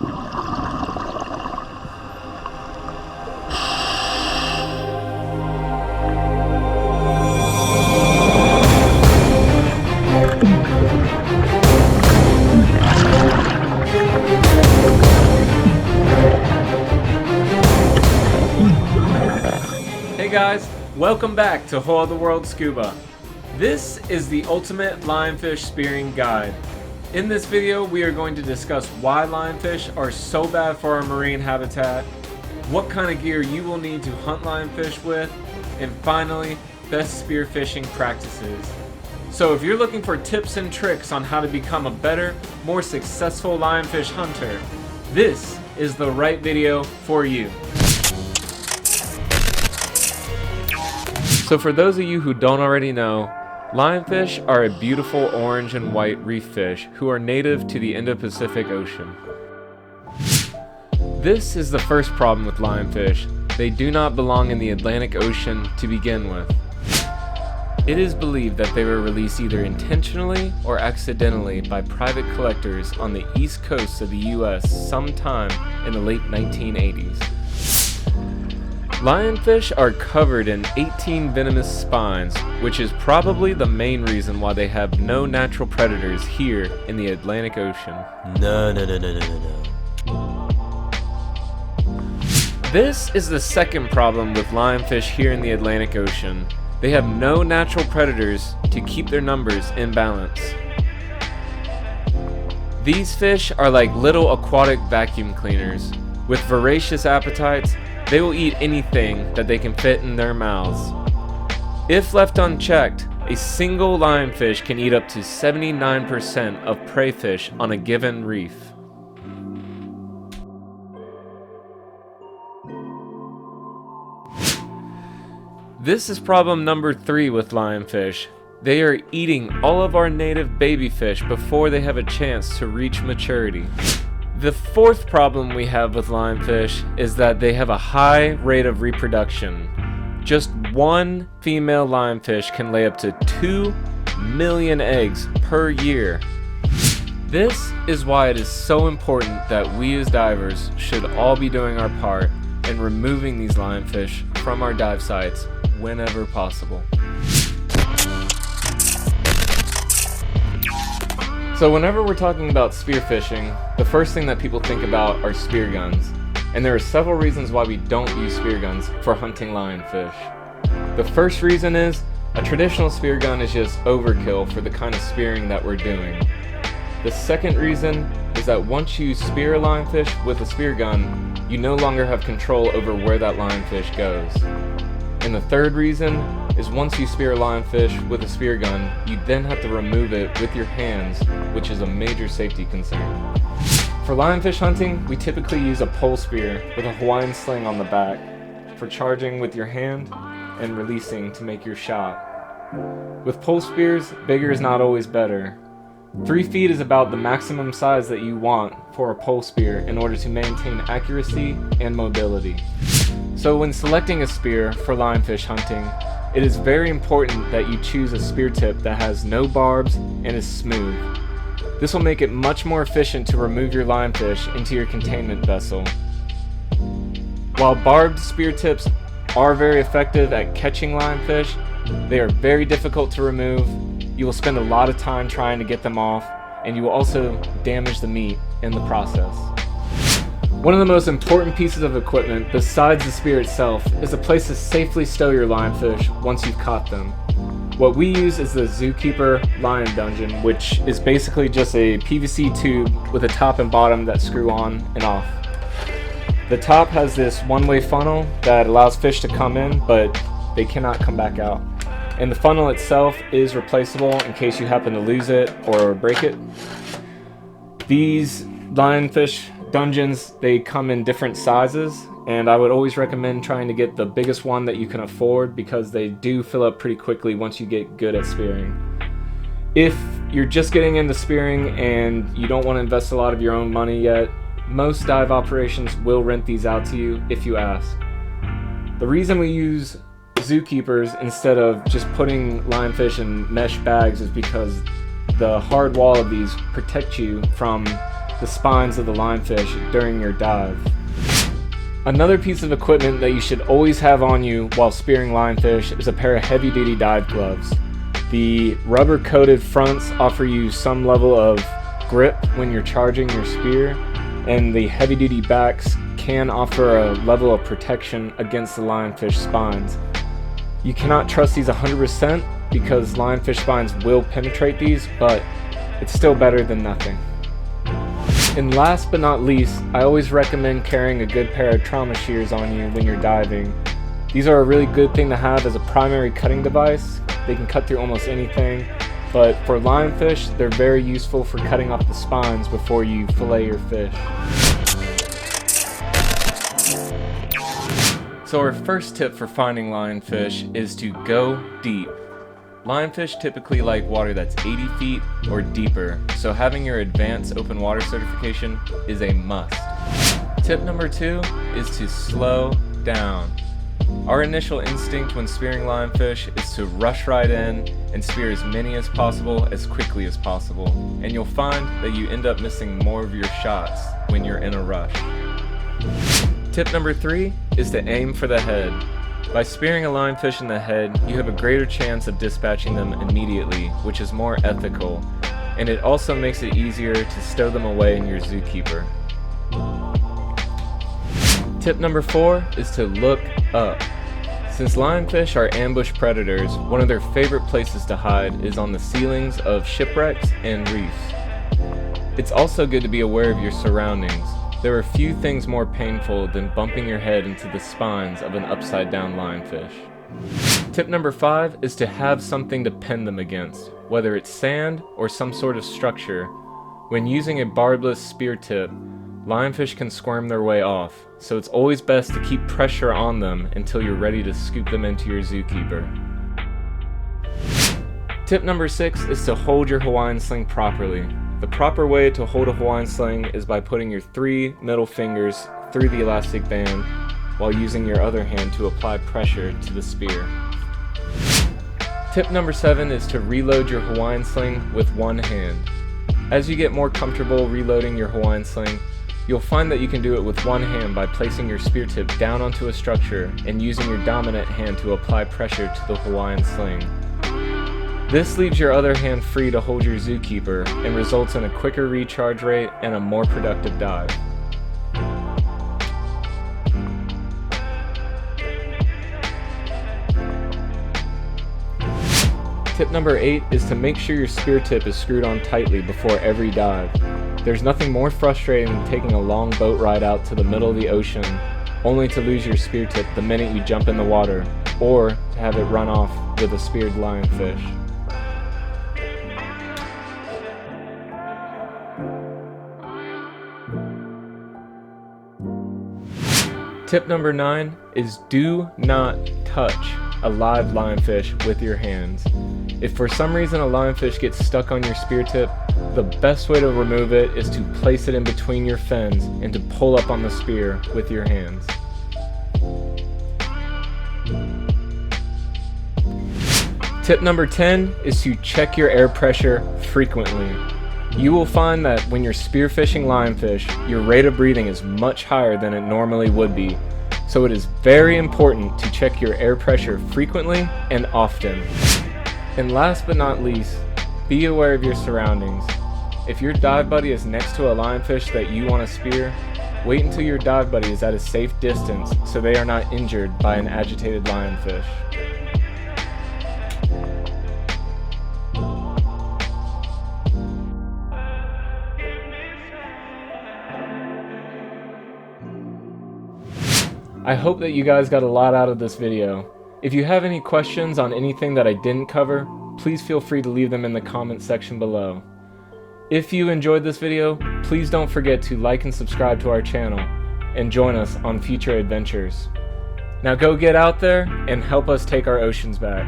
Hey guys, welcome back to Whole the World Scuba. This is the ultimate lionfish spearing guide. In this video, we are going to discuss why lionfish are so bad for our marine habitat, what kind of gear you will need to hunt lionfish with, and finally, best spearfishing practices. So if you're looking for tips and tricks on how to become a better, more successful lionfish hunter, this is the right video for you. So for those of you who don't already know, lionfish are a beautiful orange and white reef fish who are native to the Indo-Pacific Ocean. This is the first problem with lionfish. They do not belong in the Atlantic Ocean to begin with. It is believed that they were released either intentionally or accidentally by private collectors on the east coast of the US sometime in the late 1980s. Lionfish are covered in 18 venomous spines, which is probably the main reason why they have no natural predators here in the Atlantic Ocean. No. This is the second problem with lionfish here in the Atlantic Ocean. They have no natural predators to keep their numbers in balance. These fish are like little aquatic vacuum cleaners. With voracious appetites, they will eat anything that they can fit in their mouths. If left unchecked, a single lionfish can eat up to 79% of prey fish on a given reef. This is problem number 3 with lionfish. They are eating all of our native baby fish before they have a chance to reach maturity. The fourth problem we have with lionfish is that they have a high rate of reproduction. Just one female lionfish can lay up to 2 million eggs per year. This is why it is so important that we as divers should all be doing our part in removing these lionfish from our dive sites whenever possible. So whenever we're talking about spearfishing, the first thing that people think about are spear guns. And there are several reasons why we don't use spear guns for hunting lionfish. The first reason is, a traditional spear gun is just overkill for the kind of spearing that we're doing. The second reason is that once you spear a lionfish with a spear gun, you no longer have control over where that lionfish goes. And the third reason is once you spear a lionfish with a spear gun, you then have to remove it with your hands, which is a major safety concern. For lionfish hunting, we typically use a pole spear with a Hawaiian sling on the back for charging with your hand and releasing to make your shot. With pole spears, bigger is not always better. 3 feet is about the maximum size that you want for a pole spear in order to maintain accuracy and mobility. So when selecting a spear for lionfish hunting, it is very important that you choose a spear tip that has no barbs and is smooth. This will make it much more efficient to remove your lionfish into your containment vessel. While barbed spear tips are very effective at catching lionfish, they are very difficult to remove. You will spend a lot of time trying to get them off, and you will also damage the meat in the process. One of the most important pieces of equipment, besides the spear itself, is a place to safely stow your lionfish once you've caught them. What we use is the Zookeeper Lion Dungeon, which is basically just a PVC tube with a top and bottom that screw on and off. The top has this one-way funnel that allows fish to come in, but they cannot come back out. And the funnel itself is replaceable in case you happen to lose it or break it. These lionfish dungeons, they come in different sizes, and I would always recommend trying to get the biggest one that you can afford because they do fill up pretty quickly once you get good at spearing. If you're just getting into spearing and you don't want to invest a lot of your own money yet, most dive operations will rent these out to you if you ask. The reason we use zookeepers instead of just putting lionfish in mesh bags is because the hard wall of these protect you from the spines of the lionfish during your dive. Another piece of equipment that you should always have on you while spearing lionfish is a pair of heavy-duty dive gloves. The rubber-coated fronts offer you some level of grip when you're charging your spear, and the heavy-duty backs can offer a level of protection against the lionfish spines. You cannot trust these 100% because lionfish spines will penetrate these, but it's still better than nothing. And last but not least, I always recommend carrying a good pair of trauma shears on you when you're diving. These are a really good thing to have as a primary cutting device. They can cut through almost anything, but for lionfish, they're very useful for cutting off the spines before you fillet your fish. So our first tip for finding lionfish is to go deep. Lionfish typically like water that's 80 feet or deeper, so having your advanced open water certification is a must. Tip number 2 is to slow down. Our initial instinct when spearing lionfish is to rush right in and spear as many as possible as quickly as possible, and you'll find that you end up missing more of your shots when you're in a rush. Tip number 3 is to aim for the head. By spearing a lionfish in the head, you have a greater chance of dispatching them immediately, which is more ethical, and it also makes it easier to stow them away in your zookeeper. Tip number 4 is to look up. Since lionfish are ambush predators, one of their favorite places to hide is on the ceilings of shipwrecks and reefs. It's also good to be aware of your surroundings. There are few things more painful than bumping your head into the spines of an upside down lionfish. Tip number 5 is to have something to pin them against, whether it's sand or some sort of structure. When using a barbless spear tip, lionfish can squirm their way off, so it's always best to keep pressure on them until you're ready to scoop them into your zookeeper. Tip number 6 is to hold your Hawaiian sling properly. The proper way to hold a Hawaiian sling is by putting your 3 middle fingers through the elastic band while using your other hand to apply pressure to the spear. Tip number 7 is to reload your Hawaiian sling with one hand. As you get more comfortable reloading your Hawaiian sling, you'll find that you can do it with one hand by placing your spear tip down onto a structure and using your dominant hand to apply pressure to the Hawaiian sling. This leaves your other hand free to hold your zookeeper and results in a quicker recharge rate and a more productive dive. Tip number 8 is to make sure your spear tip is screwed on tightly before every dive. There's nothing more frustrating than taking a long boat ride out to the middle of the ocean only to lose your spear tip the minute you jump in the water, or to have it run off with a speared lionfish. Tip number 9 is do not touch a live lionfish with your hands. If for some reason a lionfish gets stuck on your spear tip, the best way to remove it is to place it in between your fins and to pull up on the spear with your hands. Tip number 10 is to check your air pressure frequently. You will find that when you're spearfishing lionfish, your rate of breathing is much higher than it normally would be, so it is very important to check your air pressure frequently and often. And last but not least, be aware of your surroundings. If your dive buddy is next to a lionfish that you want to spear, wait until your dive buddy is at a safe distance so they are not injured by an agitated lionfish. I hope that you guys got a lot out of this video. If you have any questions on anything that I didn't cover, please feel free to leave them in the comment section below. If you enjoyed this video, please don't forget to like and subscribe to our channel, and join us on future adventures. Now go get out there and help us take our oceans back.